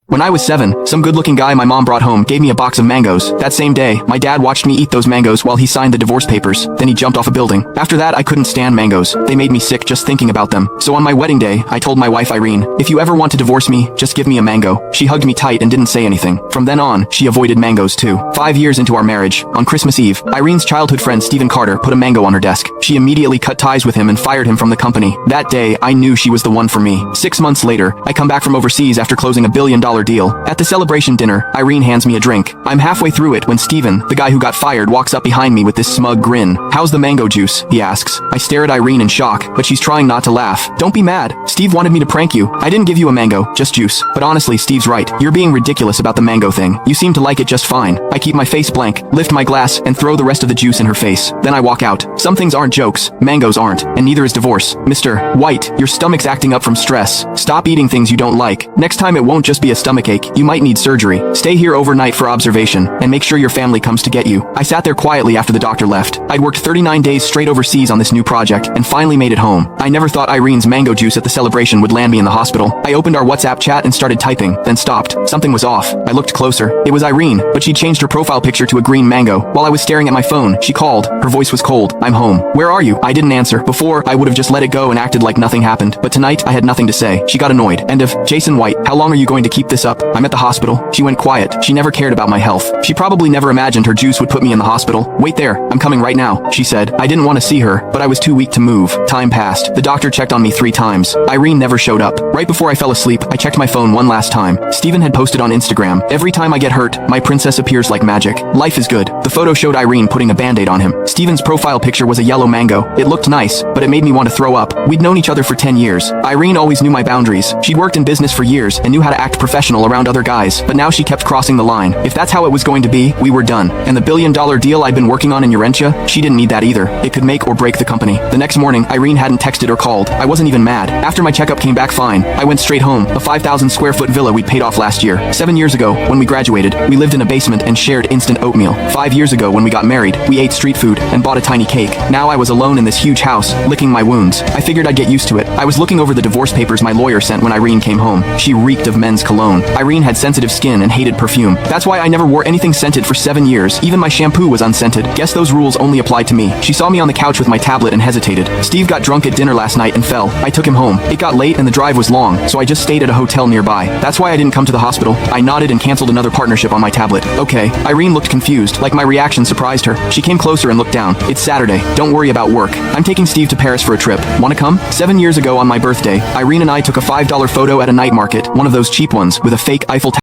When I was 7, some good-looking guy my mom brought home gave me a box of mangoes. That same day, my dad watched me eat those mangoes while he signed the divorce papers. Then he jumped off a building. After that, I couldn't stand mangoes. They made me sick just thinking about them. So on my wedding day, I told my wife Irene, if you ever want to divorce me, just give me a mango. She hugged me tight and didn't say anything. From then on, she avoided mangoes too. 5 years into our marriage, on Christmas Eve, Irene's childhood friend Stephen Carter put a mango on her desk. She immediately cut ties with him and fired him from the company. That day, I knew she was the one for me. 6 months later, I come back from overseas after closing a billion-dollar deal. At the celebration dinner, Irene hands me a drink. I'm halfway through it when Steven, the guy who got fired, walks up behind me with this smug grin. How's the mango juice? He asks. I stare at Irene in shock, but she's trying not to laugh. Don't be mad. Steve wanted me to prank you. I didn't give you a mango, just juice. But honestly, Steve's right. You're being ridiculous about the mango thing. You seem to like it just fine. I keep my face blank, lift my glass, and throw the rest of the juice in her face. Then I walk out. Some things aren't jokes. Mangoes aren't. And neither is divorce. Mr. White, your stomach's acting up from stress. Stop eating things you don't like. Next time it won't just be a stomachache. You might need surgery. Stay here overnight for observation, and make sure your family comes to get you. I sat there quietly after the doctor left. I'd worked 39 days straight overseas on this new project, and finally made it home. I never thought Irene's mango juice at the celebration would land me in the hospital. I opened our WhatsApp chat and started typing, then stopped. Something was off. I looked closer. It was Irene, but she'd changed her profile picture to a green mango. While I was staring at my phone, she called. Her voice was cold. I'm home. Where are you? I didn't answer. Before, I would have just let it go and acted like nothing happened. But tonight, I had nothing to say. She got annoyed. End of. Jason White, how long are you going to keep this up? I'm at the hospital. She went quiet. She never cared about my health. She probably never imagined her juice would put me in the hospital. Wait there. I'm coming right now, she said. I didn't want to see her, but I was too weak to move. Time passed. The doctor checked on me 3 times. Irene never showed up. Right before I fell asleep, I checked my phone one last time. Steven had posted on Instagram, every time I get hurt, my princess appears like magic. Life is good. The photo showed Irene putting a band-aid on him. Steven's profile picture was a yellow mango. It looked nice, but it made me want to throw up. We'd known each other for 10 years. Irene always knew my boundaries. She'd worked in business for years and knew how to act professional around other guys, but now she kept crossing the line. If that's how it was going to be, we were done. And the billion-dollar deal I'd been working on in Urentia, she didn't need that either. It could make or break the company. The next morning, Irene hadn't texted or called. I wasn't even mad. After my checkup came back fine, I went straight home, a 5,000 square foot villa we'd paid off last year. 7 years ago, when we graduated, we lived in a basement and shared instant oatmeal. 5 years ago, when we got married, we ate street food and bought a tiny cake. Now I was alone in this huge house, licking my wounds. I figured I'd get used to it. I was looking over the divorce papers my lawyer sent when Irene came home. She reeked of men's cologne. Irene had sensitive skin and hated perfume. That's why I never wore anything scented for 7 years. Even my shampoo was unscented. Guess those rules only applied to me. She saw me on the couch with my tablet and hesitated. Steve got drunk at dinner last night and fell. I took him home. It got late and the drive was long, so I just stayed at a hotel nearby. That's why I didn't come to the hospital. I nodded and canceled another partnership on my tablet. Okay. Irene looked confused, like my reaction surprised her. She came closer and looked down. It's Saturday. Don't worry about work. I'm taking Steve to Paris for a trip. Wanna come? 7 years ago on my birthday, Irene and I took a $5 photo at a night market, one of those cheap ones, with a fake Eiffel Tower.